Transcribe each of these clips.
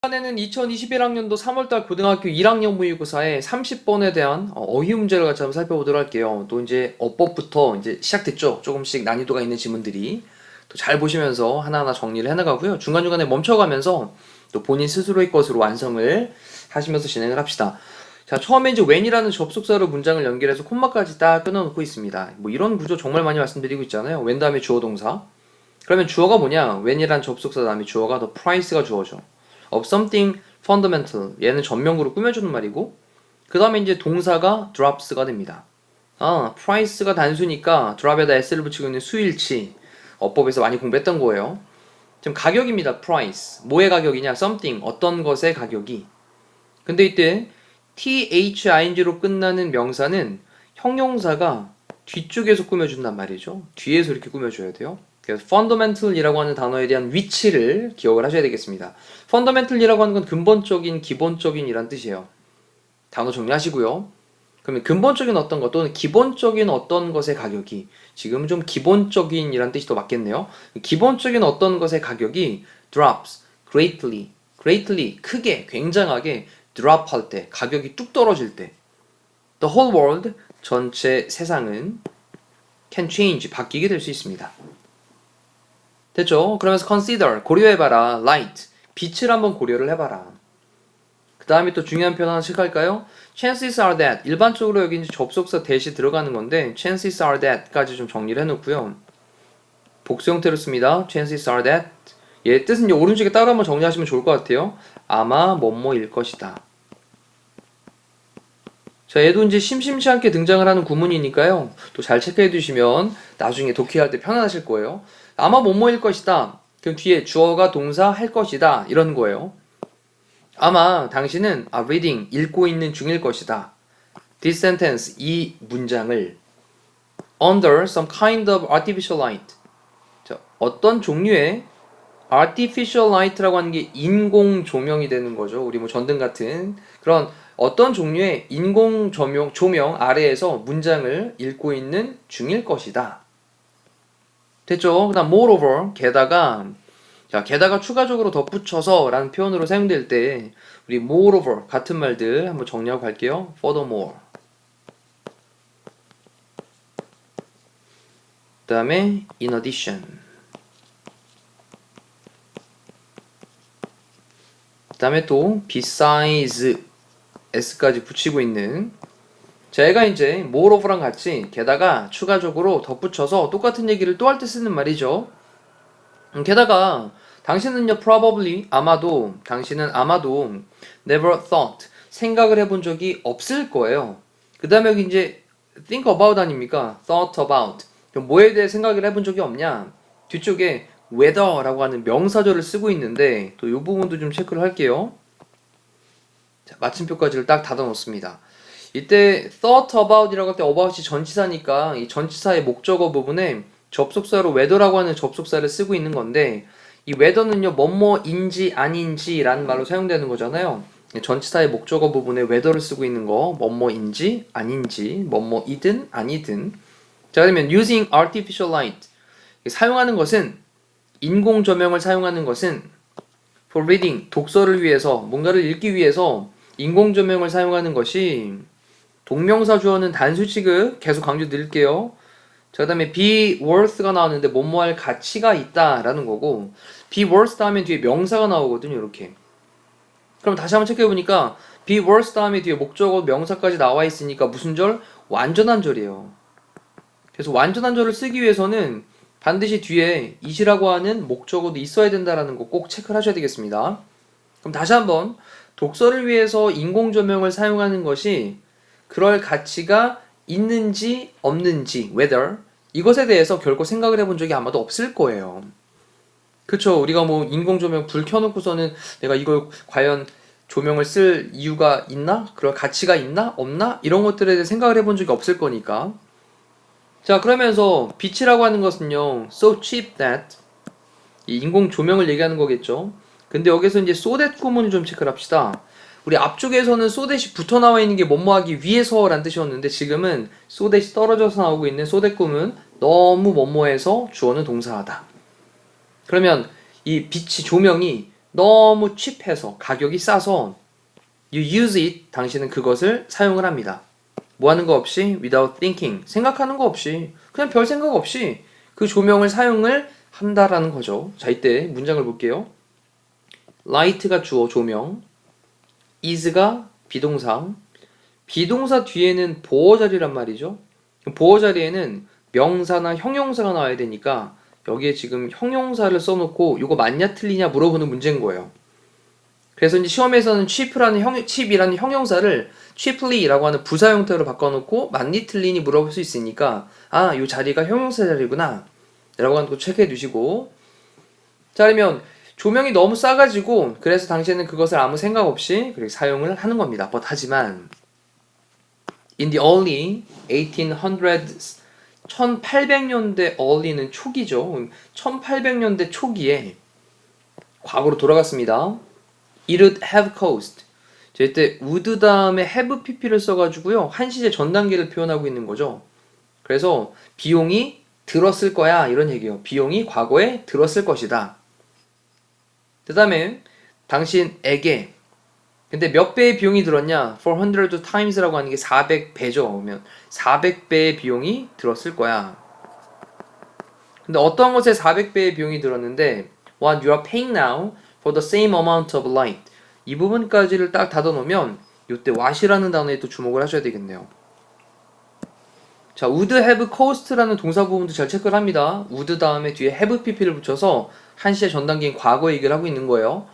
이번에는 2021학년도 3월달 고등학교 1학년 모의고사의 30번에 대한 어휘 문제를 같이 한번 살펴보도록 할게요. 또 이제 어법부터 이제 시작됐죠. 조금씩 난이도가 있는 지문들이 또 잘 보시면서 하나하나 정리를 해나가고요. 중간중간에 멈춰가면서 또 본인 스스로의 것으로 완성을 하시면서 진행을 합시다. 자, 처음에 이제 when이라는 접속사로 문장을 연결해서 콤마까지 딱 끊어놓고 있습니다. 뭐 이런 구조 정말 많이 말씀드리고 있잖아요. when 다음에 주어 동사. 그러면 주어가 뭐냐? when이라는 접속사 다음에 주어가 the price가 주어죠. of something fundamental. 얘는 전명구로 꾸며주는 말이고, 그 다음에 이제 동사가 drops가 됩니다. price가 단수니까 drop에다 s를 붙이고 있는 수일치. 어법에서 많이 공부했던 거예요. 지금 가격입니다. price. 뭐의 가격이냐? something. 어떤 것의 가격이. 근데 이때 thing로 끝나는 명사는 형용사가 뒤쪽에서 꾸며준단 말이죠. 뒤에서 이렇게 꾸며줘야 돼요. 그래서 fundamental이라고 하는 단어에 대한 위치를 기억을 하셔야 되겠습니다. fundamental이라고 하는 건 근본적인, 기본적인 이란 뜻이에요. 단어 정리하시고요. 그러면 근본적인 어떤 것 또는 기본적인 어떤 것의 가격이, 지금 좀 기본적인 이란 뜻이 더 맞겠네요. 기본적인 어떤 것의 가격이 drops greatly 크게, 굉장하게 drop 할 때, 가격이 뚝 떨어질 때, the whole world 전체 세상은 can change 바뀌게 될 수 있습니다. 됐죠? 그러면서 consider 고려해봐라. light 빛을 한번 고려를 해봐라. 그 다음에 또 중요한 표현 하나 체크할까요? chances are that 일반적으로 여기 이제 접속사 대시 들어가는 건데 chances are that까지 좀 정리를 해놓고요. 복수 형태로 씁니다. chances are that 얘 뜻은 이제 오른쪽에 따로 한번 정리하시면 좋을 것 같아요. 아마 뭐뭐일 것이다. 자, 얘도 이제 심심치 않게 등장을 하는 구문이니까요. 또 잘 체크해 두시면 나중에 독해할 때 편안하실 거예요. 아마 뭐뭐일 것이다. 그럼 뒤에 주어가 동사 할 것이다. 이런 거예요. 아마 당신은 reading, 읽고 있는 중일 것이다. This sentence, 이 문장을 under some kind of artificial light. 자, 어떤 종류의 artificial light라고 하는 게 인공 조명이 되는 거죠. 우리 뭐 전등 같은 그런 어떤 종류의 인공 조명 아래에서 문장을 읽고 있는 중일 것이다. 됐죠? 그 다음 moreover, 게다가 추가적으로 덧붙여서 라는 표현으로 사용될 때 우리 moreover 같은 말들 한번 정리하고 갈게요. furthermore. 그 다음에 in addition. 그 다음에 또 besides s까지 붙이고 있는, 제가 이제 moreover랑 같이 게다가 추가적으로 덧붙여서 똑같은 얘기를 또 할 때 쓰는 말이죠. 게다가 당신은요 probably 당신은 아마도 never thought 생각을 해본 적이 없을 거예요. 그 다음에 여기 이제 think about 아닙니까? thought about. 그럼 뭐에 대해 생각을 해본 적이 없냐? 뒤쪽에 whether라고 하는 명사절을 쓰고 있는데 또 이 부분도 좀 체크를 할게요. 자, 마침표까지를 딱 닫아 놓습니다. 이때 thought about이라고 할 때 about이 전치사니까 이 전치사의 목적어 부분에 접속사로 whether라고 하는 접속사를 쓰고 있는 건데, 이 whether는요 뭐뭐인지 아닌지 라는 말로 사용되는 거잖아요. 전치사의 목적어 부분에 whether를 쓰고 있는 거, 뭐뭐인지 아닌지, 뭐뭐이든 아니든. 자, 그러면 using artificial light, 사용하는 것은, 인공 조명을 사용하는 것은 for reading, 독서를 위해서, 뭔가를 읽기 위해서 인공 조명을 사용하는 것이, 동명사 주어는 단수 취급 계속 강조 드릴게요. 자, 그 다음에 be worth가 나왔는데 뭐뭐 할 가치가 있다 라는 거고, be worth 다음에 뒤에 명사가 나오거든요. 이렇게. 그럼 다시 한번 체크해보니까 be worth 다음에 뒤에 목적어 명사까지 나와 있으니까 무슨 절? 완전한 절이에요. 그래서 완전한 절을 쓰기 위해서는 반드시 뒤에 it이라고 하는 목적어도 있어야 된다라는 거 꼭 체크를 하셔야 되겠습니다. 그럼 다시 한번, 독서를 위해서 인공 조명을 사용하는 것이 그럴 가치가 있는지 없는지, whether, 이것에 대해서 결코 생각을 해본 적이 아마도 없을 거예요. 그쵸? 우리가 뭐 인공 조명 불 켜놓고서는 내가 이걸 과연 조명을 쓸 이유가 있나? 그럴 가치가 있나? 없나? 이런 것들에 대해 생각을 해본 적이 없을 거니까. 자, 그러면서 빛이라고 하는 것은요 so cheap that, 이 인공 조명을 얘기하는 거겠죠. 근데 여기서 이제 so that 구문을 좀 체크를 합시다. 우리 앞쪽에서는 쏘댓이 붙어 나와 있는 게 뭐뭐하기 위해서란 뜻이었는데 지금은 쏘댓이 떨어져서 나오고 있는 쏘댓꿈은 너무 뭐뭐해서 주어는 동사하다. 그러면 이 빛이 조명이 너무 칩해서 가격이 싸서 you use it 당신은 그것을 사용을 합니다. 뭐 하는 거 없이 without thinking 생각하는 거 없이 그냥 별 생각 없이 그 조명을 사용을 한다라는 거죠. 자 이때 문장을 볼게요. light가 주어 조명 is가 비동사 비동사 뒤에는 보어 자리란 말이죠. 보어 자리에는 명사나 형용사가 나와야 되니까 여기에 지금 형용사를 써놓고 이거 맞냐 틀리냐 물어보는 문제인 거예요. 그래서 이제 시험에서는 chip이라는 형용사를 cheaply라고 하는 부사 형태로 바꿔놓고 맞니 틀리니 물어볼 수 있으니까 아, 이 자리가 형용사 자리구나 라고 하는 거 체크해 두시고 자 그러면 조명이 너무 싸가지고 그래서 당신은 그것을 아무 생각 없이 그렇게 사용을 하는 겁니다. 하지만 in the early 1800s 1800년대 early는 초기죠. 1800년대 초기에 과거로 돌아갔습니다. It would have cost. 자, 이때 would 다음에 have pp를 써가지고요. 한시제 전 단계를 표현하고 있는 거죠. 그래서 비용이 들었을 거야 이런 얘기예요. 비용이 과거에 들었을 것이다. 그 다음에 당신에게 근데 몇 배의 비용이 들었냐? 400 times라고 하는 게 400배죠. 그러면 400배의 비용이 들었을 거야. 근데 어떤 것에 400배의 비용이 들었는데 What you are paying now for the same amount of light. 이 부분까지를 딱 닫아놓으면 이때 what이라는 단어에 또 주목을 하셔야 되겠네요. 자, would have cost라는 동사 부분도 잘 체크를 합니다. would 다음에 뒤에 have pp를 붙여서 한시의 전 단계인 과거 얘기를 하고 있는 거예요.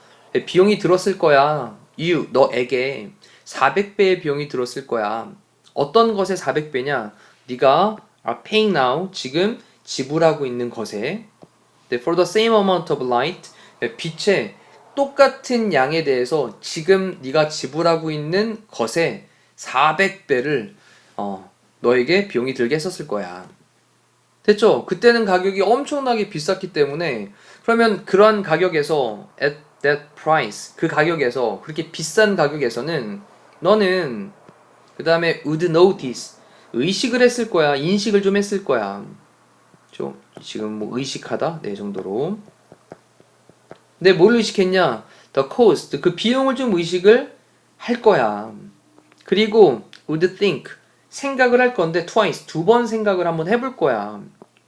비용이 들었을 거야. you, 너에게 400배의 비용이 들었을 거야. 어떤 것에 400배냐? 네가 are paying now, 지금 지불하고 있는 것에 for the same amount of light, 빛의 똑같은 양에 대해서 지금 네가 지불하고 있는 것에 400배를 너에게 비용이 들게 했었을 거야. 됐죠? 그때는 가격이 엄청나게 비쌌기 때문에 그러면 그러한 가격에서 at that price 그 가격에서 그렇게 비싼 가격에서는 너는 그 다음에 would notice 의식을 했을 거야. 인식을 좀 했을 거야. 좀 지금 뭐 의식하다 네 정도로. 근데 뭘 의식했냐? the cost 그 비용을 좀 의식을 할 거야. 그리고 would think 생각을 할 건데 twice 두 번 생각을 한번 해볼 거야.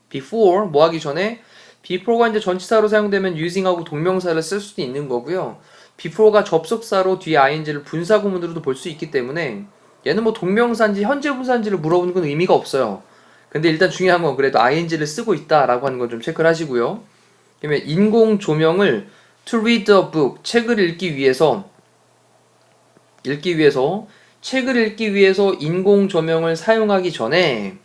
before 뭐 하기 전에 before가 이제 전치사로 사용되면 using하고 동명사를 쓸 수도 있는 거고요. before가 접속사로 뒤에 ing를 분사 구문으로도 볼 수 있기 때문에 얘는 뭐 동명사인지 현재 분사인지를 물어보는 건 의미가 없어요. 근데 일단 중요한 건 그래도 ing를 쓰고 있다라고 하는 건 좀 체크를 하시고요. 그러면 인공 조명을 to read a book 책을 읽기 위해서 책을 읽기 위해서 인공 조명을 사용하기 전에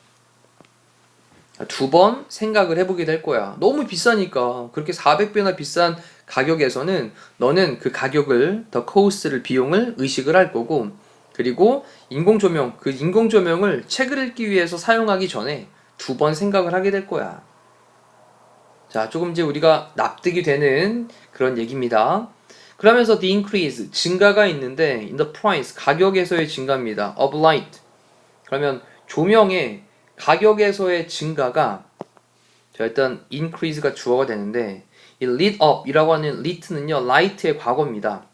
두 번 생각을 해보게 될 거야. 너무 비싸니까 그렇게 400배나 비싼 가격에서는 너는 그 가격을 더 cost를 비용을 의식을 할 거고 그리고 인공조명 그 인공조명을 책을 읽기 위해서 사용하기 전에 두 번 생각을 하게 될 거야. 자 조금 이제 우리가 납득이 되는 그런 얘기입니다. 그러면서 the increase 증가가 있는데 in the price 가격에서의 증가입니다. of light 그러면 조명의 가격에서의 증가가 자 일단 increase가 주어가 되는데 이 lit up 이라고 하는 lit는요 light의 과거입니다.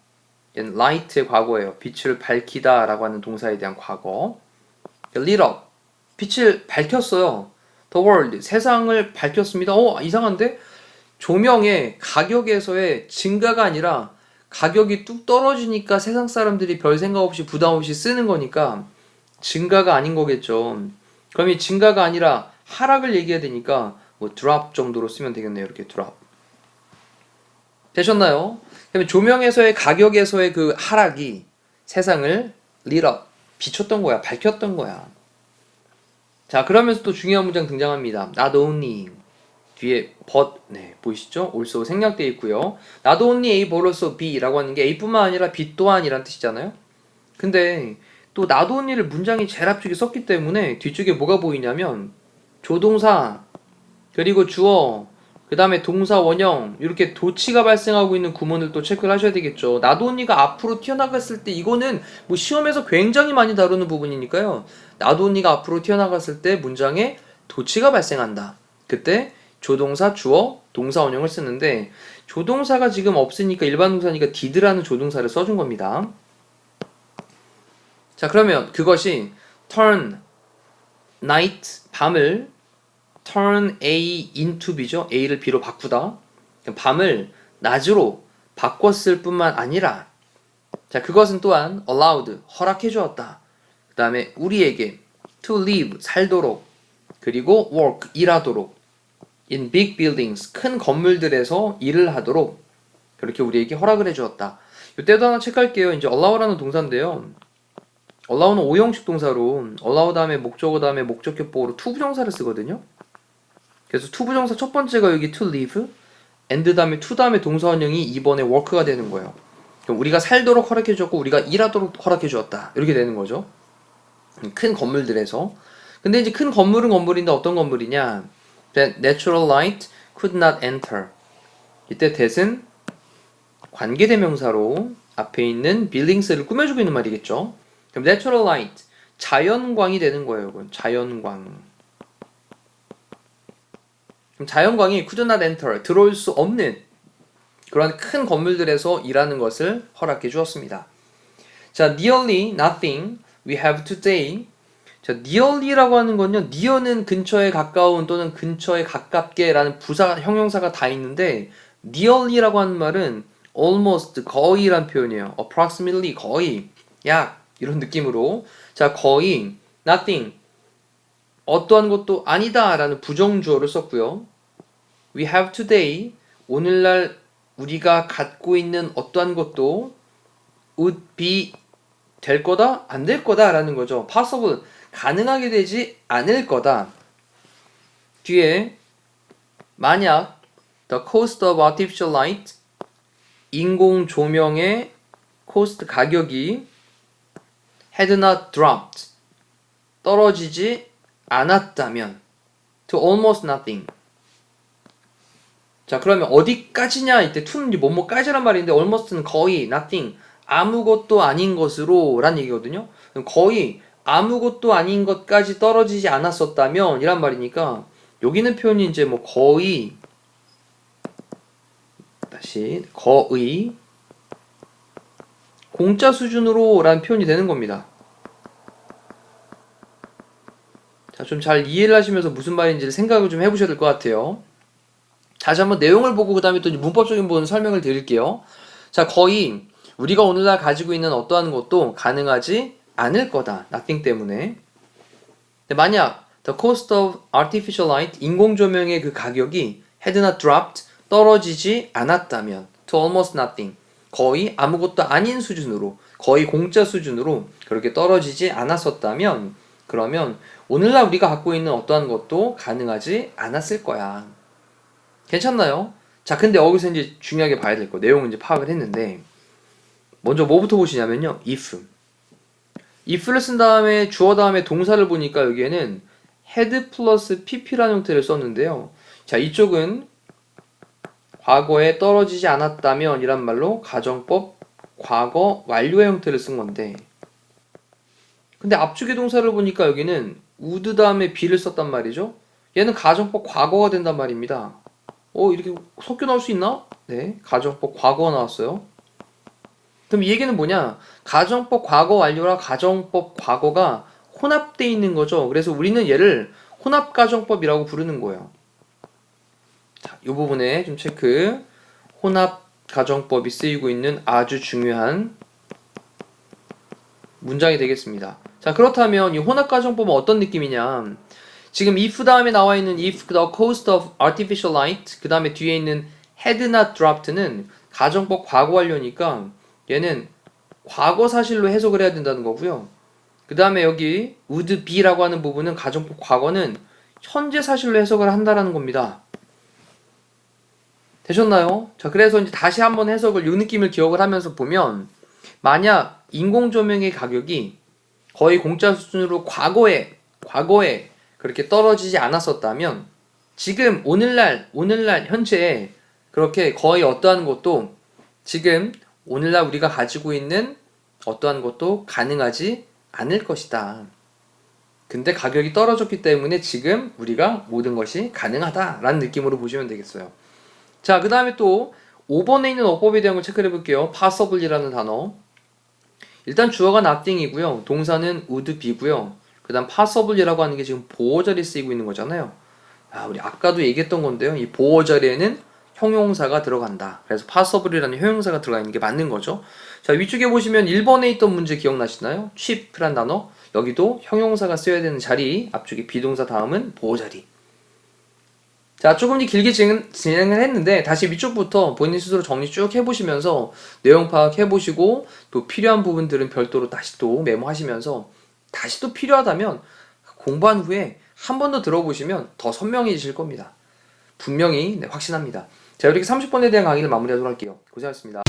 얘는 light의 과거예요. 빛을 밝히다 라고 하는 동사에 대한 과거. lit up 빛을 밝혔어요. the world 세상을 밝혔습니다. 이상한데 조명의 가격에서의 증가가 아니라 가격이 뚝 떨어지니까 세상 사람들이 별 생각 없이 부담 없이 쓰는 거니까 증가가 아닌 거겠죠. 그럼 이 증가가 아니라 하락을 얘기해야 되니까 뭐 drop 정도로 쓰면 되겠네요. 이렇게 drop. 되셨나요? 그러면 조명에서의 가격에서의 그 하락이 세상을 lit up, 비췄던 거야. 밝혔던 거야. 자, 그러면서 또 중요한 문장 등장합니다. Not only 뒤에 but 네, 보이시죠? also 생략되어 있고요. Not only A but also B라고 하는 게 A뿐만 아니라 B 또한이란 뜻이잖아요. 근데 또 not only를 문장이 제일 앞쪽에 썼기 때문에 뒤쪽에 뭐가 보이냐면 조동사 그리고 주어 그 다음에 동사 원형 이렇게 도치가 발생하고 있는 구문을 또 체크를 하셔야 되겠죠. 나도 언니가 앞으로 튀어나갔을 때 이거는 뭐 시험에서 굉장히 많이 다루는 부분이니까요. 나도 언니가 앞으로 튀어나갔을 때 문장에 도치가 발생한다. 그때 조동사 주어 동사 원형을 쓰는데 조동사가 지금 없으니까 일반 동사니까 did라는 조동사를 써준 겁니다. 자, 그러면 그것이 turn night 밤을 turn A into B죠. A를 B로 바꾸다. 밤을 낮으로 바꿨을 뿐만 아니라 자, 그것은 또한 allowed 허락해 주었다. 그 다음에 우리에게 to live 살도록 그리고 work 일하도록 in big buildings 큰 건물들에서 일을 하도록 그렇게 우리에게 허락을 해 주었다. 이때도 하나 체크할게요. 이제 allow라는 동사인데요. allow는 5형식 동사로 allow 다음에 목적어 다음에 목적격보로 to 부정사를 쓰거든요. 그래서 to 부정사 첫 번째가 여기 to live, and 다음에 to 다음에 동사 원형이 이번에 work가 되는 거예요. 그럼 우리가 살도록 허락해 주었고 우리가 일하도록 허락해 주었다. 이렇게 되는 거죠. 큰 건물들에서. 근데 이제 큰 건물은 건물인데 어떤 건물이냐? That natural light could not enter. 이때 that은 관계대명사로 앞에 있는 buildings를 꾸며주고 있는 말이겠죠. 그럼 natural light 자연광이 되는 거예요. 이건 자연광. 그럼 자연광이 could not enter 들어올 수 없는 그런 큰 건물들에서 일하는 것을 허락해 주었습니다. 자, nearly nothing we have today. 자, nearly라고 하는 건요. near는 근처에 가까운 또는 근처에 가깝게라는 부사 형용사가 다 있는데 nearly라고 하는 말은 almost 거의란 표현이에요. approximately 거의 약 이런 느낌으로 자, 거의 nothing 어떠한 것도 아니다라는 부정주어를 썼고요. We have today 오늘날 우리가 갖고 있는 어떠한 것도 would be 될 거다 안 될 거다라는 거죠. possible 가능하게 되지 않을 거다. 뒤에 만약 the cost of artificial light 인공 조명의 cost 가격이 had not dropped 떨어지지 않았다면 to almost nothing. 자, 그러면 어디까지냐? 이때 to는 뭐뭐까지란 말인데 almost는 거의 nothing 아무것도 아닌 것으로 란 얘기거든요. 거의 아무것도 아닌 것까지 떨어지지 않았었다면 이란 말이니까 여기는 표현이 이제 뭐 거의 다시 거의 공짜 수준으로 라는 표현이 되는 겁니다. 자, 좀 잘 이해를 하시면서 무슨 말인지를 생각을 좀 해보셔야 될 것 같아요. 다시 한번 내용을 보고 그 다음에 또 문법적인 부분 설명을 드릴게요. 자, 거의 우리가 오늘날 가지고 있는 어떠한 것도 가능하지 않을 거다. nothing 때문에. 만약 the cost of artificial light 인공 조명의 그 가격이 had not dropped 떨어지지 않았다면 to almost nothing 거의 아무것도 아닌 수준으로 거의 공짜 수준으로 그렇게 떨어지지 않았었다면 그러면 오늘날 우리가 갖고 있는 어떠한 것도 가능하지 않았을 거야. 괜찮나요? 자, 근데 여기서 이제 중요하게 봐야 될 거. 내용은 이제 파악을 했는데 먼저 뭐부터 보시냐면요. if를 쓴 다음에 주어 다음에 동사를 보니까 여기에는 had 플러스 pp라는 형태를 썼는데요. 자, 이쪽은 과거에 떨어지지 않았다면 이란 말로 가정법 과거 완료의 형태를 쓴 건데 근데 앞쪽의 동사를 보니까 여기는 would 다음에 be를 썼단 말이죠. 얘는 가정법 과거가 된단 말입니다. 이렇게 섞여 나올 수 있나? 네, 가정법 과거가 나왔어요. 그럼 이 얘기는 뭐냐? 가정법 과거 완료라 가정법 과거가 혼합되어 있는 거죠. 그래서 우리는 얘를 혼합가정법이라고 부르는 거예요. 자, 이 부분에 좀 체크. 혼합가정법이 쓰이고 있는 아주 중요한 문장이 되겠습니다. 자, 그렇다면 이 혼합가정법은 어떤 느낌이냐? 지금 if 다음에 나와 있는 if the cost of artificial light 그 다음에 뒤에 있는 had not dropped는 가정법 과거 완료니까 얘는 과거 사실로 해석을 해야 된다는 거고요. 그 다음에 여기 would be라고 하는 부분은 가정법 과거는 현재 사실로 해석을 한다라는 겁니다. 되셨나요? 자, 그래서 이제 다시 한번 해석을 이 느낌을 기억을 하면서 보면 만약 인공조명의 가격이 거의 공짜 수준으로 과거에 그렇게 떨어지지 않았었다면 지금 오늘날 현재 그렇게 거의 어떠한 것도 지금 오늘날 우리가 가지고 있는 어떠한 것도 가능하지 않을 것이다. 근데 가격이 떨어졌기 때문에 지금 우리가 모든 것이 가능하다라는 느낌으로 보시면 되겠어요. 자, 그 다음에 또 5번에 있는 어법에 대한 걸 체크해 볼게요. possible이라는 단어. 일단 주어가 nothing이고요. 동사는 would be고요. 그 다음 possible이라고 하는 게 지금 보어 자리에 쓰이고 있는 거잖아요. 우리 아까도 얘기했던 건데요. 이 보어 자리에는 형용사가 들어간다. 그래서 possible이라는 형용사가 들어가 있는 게 맞는 거죠. 자, 위쪽에 보시면 1번에 있던 문제 기억나시나요? cheap란 단어. 여기도 형용사가 쓰여야 되는 자리, 앞쪽에 비동사 다음은 보어 자리. 자, 조금 더 길게 진행을 했는데 다시 위쪽부터 본인 스스로 정리 쭉 해보시면서 내용 파악해보시고 또 필요한 부분들은 별도로 다시 또 메모하시면서 다시 또 필요하다면 공부한 후에 한 번 더 들어보시면 더 선명해지실 겁니다. 분명히 확신합니다. 자, 이렇게 30번에 대한 강의를 마무리하도록 할게요. 고생하셨습니다.